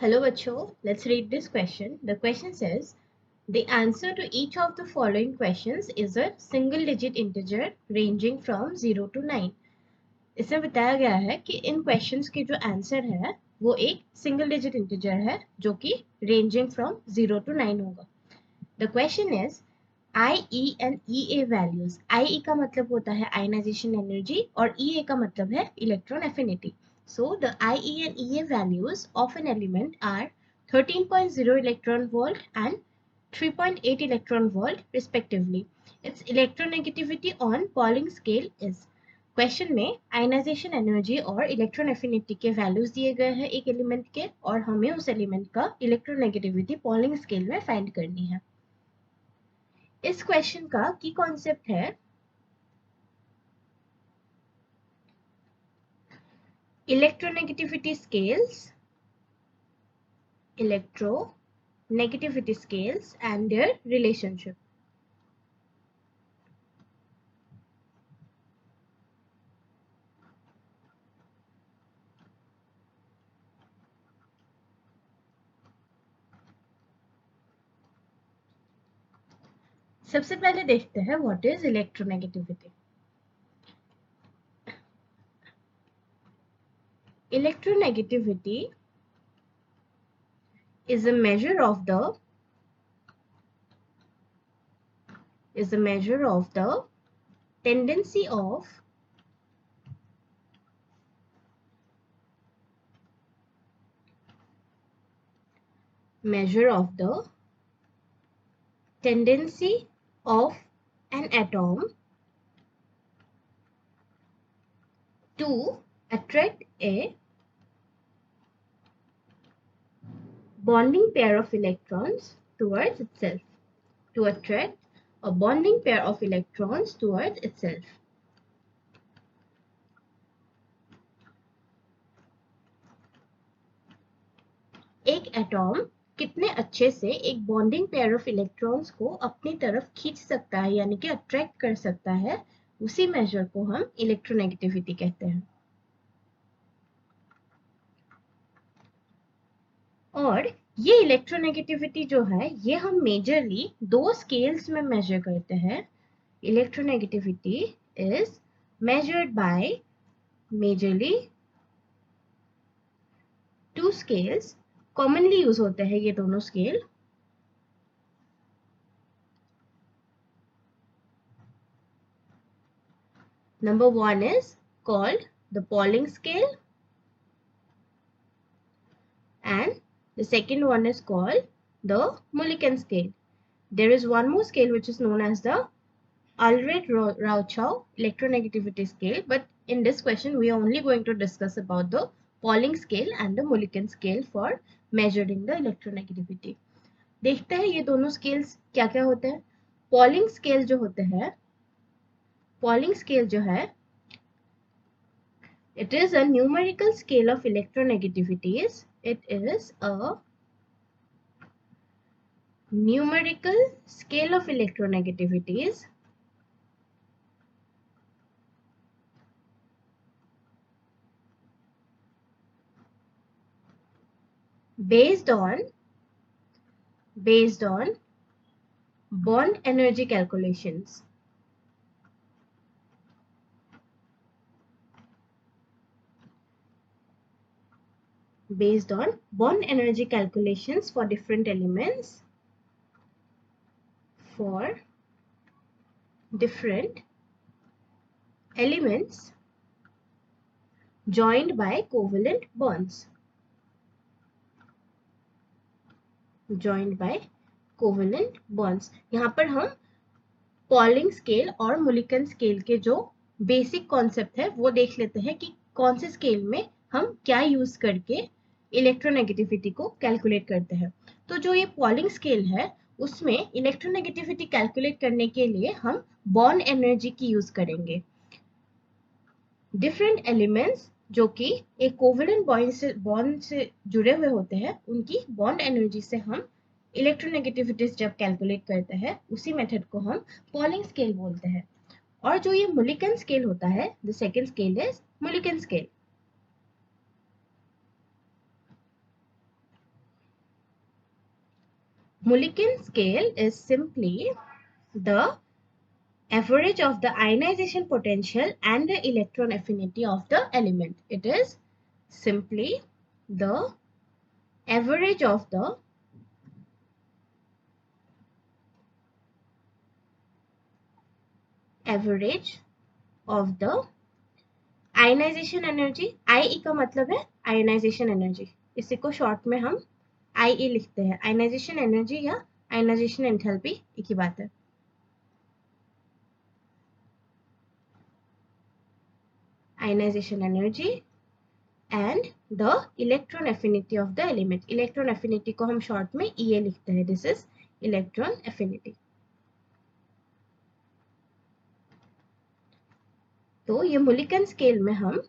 Hello bachcho, let's read this question. The question says, the answer to each of the following questions is a single digit integer ranging from 0 to 9. इसमें बताया गया है कि इन questions के जो answer है वो एक सिंगल डिजिट इंटीजर है जो कि रेंजिंग फ्रॉम 0 to 9 होगा. The question is IE and EA values. IE का मतलब होता है आयनाइजेशन एनर्जी और EA का मतलब है electron affinity. So the IE and EA values of an element are 13.0 electron volt and 3.8 electron volt respectively. Its electronegativity on Pauling scale is. Question में ionization energy और इलेक्ट्रॉन एफिनिटी के values दिए गए हैं एक एलिमेंट के और हमें उस एलिमेंट का इलेक्ट्रोनेगेटिविटी पॉलिंग स्केल में फाइंड करनी है. इस क्वेश्चन का की कॉन्सेप्ट है electronegativity scales and their relationship. सबसे पहले देखते हैं what is electronegativity. Electronegativity is a measure of the tendency of an atom to attract a bonding pair of electrons towards itself. एक एटॉम कितने अच्छे से एक बॉन्डिंग पेयर ऑफ इलेक्ट्रॉन्स को अपनी तरफ खींच सकता है यानी कि अट्रैक्ट कर सकता है, उसी मेजर को हम इलेक्ट्रोनेगेटिविटी कहते हैं. और ये इलेक्ट्रोनेगेटिविटी जो है ये हम मेजरली दो स्केल्स में मेजर करते हैं. Electronegativity is measured by majorly two scales. Commonly use होते हैं ये दोनों scale. Number one is called the Pauling scale and the second one is called the Mulliken scale. There is one more scale which is known as the Allred-Rauchow electronegativity scale, but in this question we are only going to discuss about the Pauling scale and the Mulliken scale for measuring the electronegativity. देखते हैं ये दोनों scales क्या क्या होते हैं. Pauling scale जो है it is a numerical scale of electronegativities. It is a numerical scale of electronegativities based on bond energy calculations. Based on bond energy calculations for different elements, joined by covalent bonds. यहाँ पर हम polling scale और Mulliken scale के जो basic concept है वो देख लेते हैं कि कौन से स्केल में हम क्या यूज करके इलेक्ट्रोनेगेटिविटी को कैलकुलेट करते हैं. तो जो ये पॉलिंग स्केल है उसमें इलेक्ट्रोनेगेटिविटी कैलकुलेट करने के लिए हम बॉन्ड एनर्जी की यूज करेंगे. डिफरेंट एलिमेंट्स जो कि एक कोवेलेंट बॉन्ड से जुड़े हुए होते हैं उनकी बॉन्ड एनर्जी से हम इलेक्ट्रोनेगेटिविटीज जब कैलकुलेट करते हैं उसी मेथड को हम पॉलिंग स्केल बोलते हैं. और जो ये मुलिकन स्केल होता है, the second scale is Mulliken scale. Mulliken scale is simply the average of the ionization potential and the electron affinity of the element. It is simply the average of the ionisation energy. I का मतलब है ionisation energy. इसी को short में हम I लिखते हैं. Ionisation energy या आयनाइजेशन एंथैल्पी एक ही बात है. Ionisation energy and the electron affinity of the element. Electron affinity को हम शॉर्ट में ई लिखते हैं. This is electron affinity. तो ये मुलिकन स्केल में हम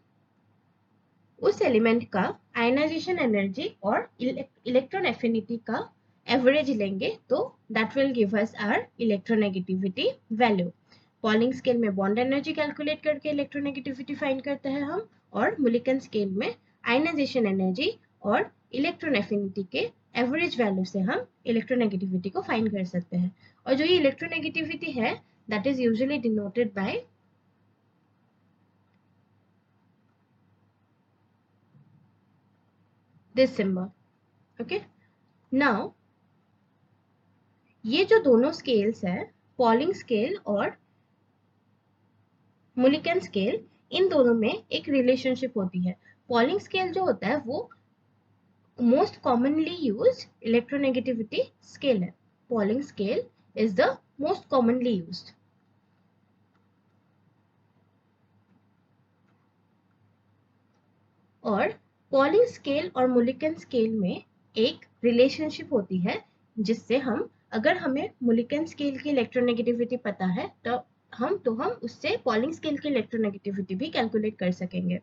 उस एलिमेंट का आयनाइजेशन एनर्जी और इलेक्ट्रॉन एफिनिटी का एवरेज लेंगे तो that will give us our electronegativity value. Pauling scale में बॉन्ड एनर्जी कैलकुलेट करके इलेक्ट्रोनेगेटिविटी फाइंड करते हैं हम, और मुलिकन स्केल में आयनाइजेशन एनर्जी और इलेक्ट्रॉन एफिनिटी के एवरेज वैल्यू से हम इलेक्ट्रोनेगेटिविटी को फाइंड कर सकते हैं. और जो ये इलेक्ट्रोनेगेटिविटी है that is usually denoted by this symbol. Okay, now ये जो दोनों स्केल्स है, पॉलिंग स्केल और मुलिकन स्केल, इन दोनों में एक रिलेशनशिप होती है. पॉलिंग स्केल जो होता है वो most commonly used electronegativity scale है. Pauling scale is the most commonly used. और पॉलिंग स्केल और मुलिकन स्केल में एक रिलेशनशिप होती है जिससे हम, अगर हमें मुलिकन स्केल की इलेक्ट्रोनेगेटिविटी पता है तो हम उससे पॉलिंग स्केल की इलेक्ट्रोनेगेटिविटी भी कैलकुलेट कर सकेंगे.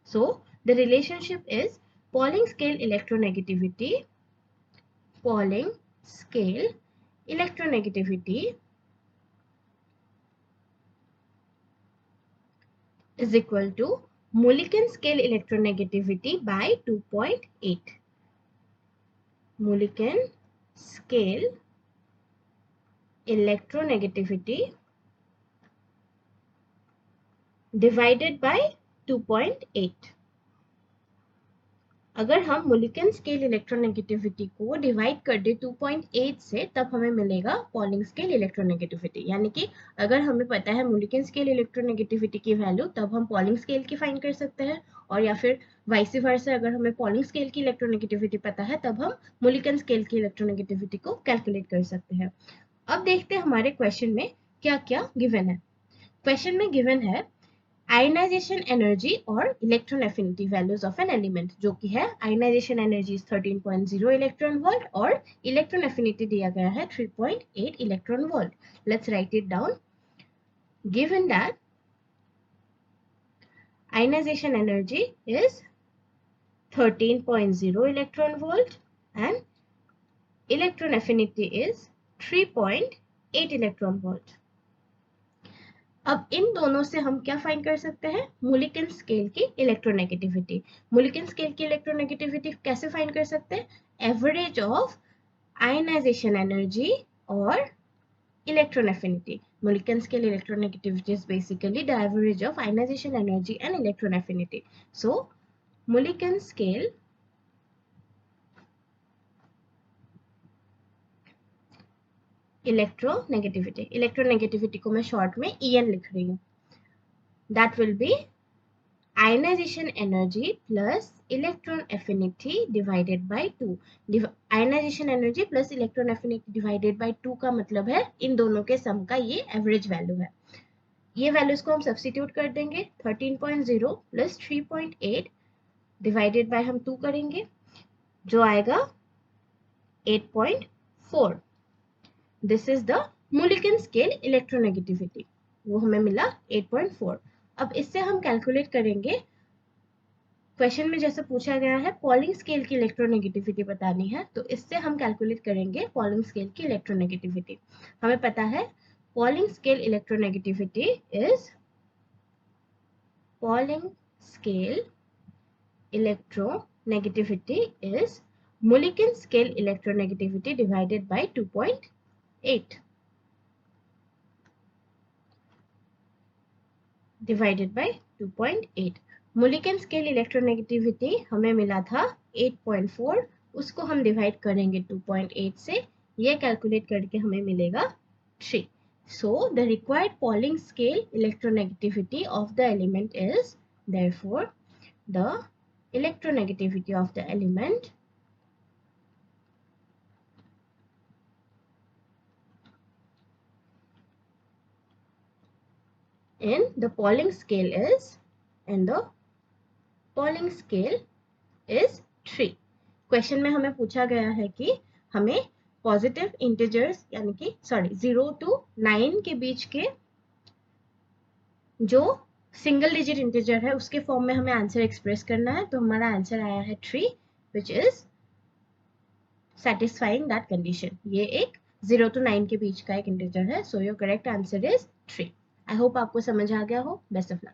So the relationship is polling scale electronegativity is equal to Mulliken scale electronegativity by 2.8. Mulliken scale electronegativity divided by 2.8. अगर हम मुलिकन स्केल इलेक्ट्रोनेगेटिविटी को डिवाइड कर दे 2.8 से, तब हमें मिलेगा पॉलिंग स्केल इलेक्ट्रोनेगेटिविटी. यानी कि अगर हमें पता है मुलिकन स्केल इलेक्ट्रोनेगेटिविटी की वैल्यू, तब हम पॉलिंग स्केल की फाइंड कर सकते हैं. और या फिर वाइस वर्सा, अगर हमें पॉलिंग स्केल की इलेक्ट्रोनेगेटिविटी पता है तब हम मुलिकन स्केल की इलेक्ट्रोनेगेटिविटी को कैलकुलेट कर सकते हैं. अब देखते हैं हमारे क्वेश्चन में क्या क्या गिवन है. क्वेश्चन में गिवन है आयनाइजेशन एनर्जी और electron affinity values of an element, जो कि है आयनाइजेशन एनर्जी 13.0 इलेक्ट्रॉन वोल्ट और इलेक्ट्रॉन एफिनिटी दिया गया है 3.8 electron volt. Let's write it down. Given that ionisation energy is 13.0 electron volt and electron affinity is 3.8 electron volt. अब इन दोनों से हम क्या फाइंड कर सकते हैं? मुलिकन स्केल की इलेक्ट्रोनेगेटिविटी. मुलिकन स्केल की इलेक्ट्रोनेगेटिविटी कैसे फाइंड कर सकते हैं? एवरेज ऑफ आयनाइजेशन एनर्जी और electron affinity. Mulliken scale electronegativity is basically the average of ionization energy and electron affinity. So Mulliken scale electronegativity को मैं शॉर्ट में EN लिख रही हूँ. That will be ionization energy plus electron affinity divided by 2. ionization energy plus electron affinity divided by 2 का मतलब है इन दोनों के सम का ये एवरेज वैल्यू है. ये वैल्यूज को हम सब्स्टिट्यूट कर देंगे. 13.0 प्लस 3.8 डिवाइडेड बाय हम 2 करेंगे, जो आएगा 8.4. This is the Mulliken scale electronegativity. वो हमें मिला 8.4. अब इससे हम कैलकुलेट करेंगे, क्वेश्चन में जैसे पूछा गया है पॉलिंग स्केल की इलेक्ट्रोनेगेटिविटी बतानी है, तो इससे हम कैलकुलेट करेंगे पॉलिंग स्केल की इलेक्ट्रोनेगेटिविटी. हमें पता है Pauling scale electronegativity is polling scale electronegativity is Mulliken scale electronegativity divided by 2.8 divided by 2.8. Mulliken scale electronegativity हमें मिला था 8.4, उसको हम डिवाइड करेंगे 2.8 से, ये कैलकुलेट करके हमें मिलेगा 3. So the required Pauling scale electronegativity of the element is, therefore the electronegativity of the element in the Pauling scale is, and the Pauling scale is 3. Question में हमें पूछा गया है कि हमें पॉजिटिव इंटीजर्स यानी कि 0 to 9 के बीच के जो सिंगल डिजिट इंटीजर है उसके फॉर्म में हमें आंसर एक्सप्रेस करना है. तो हमारा आंसर आया है 3, which is satisfying that condition. ये एक 0 to 9 के बीच का एक इंटीजर है. So your correct answer is 3. I hope आपको समझ आ गया हो. Best of luck.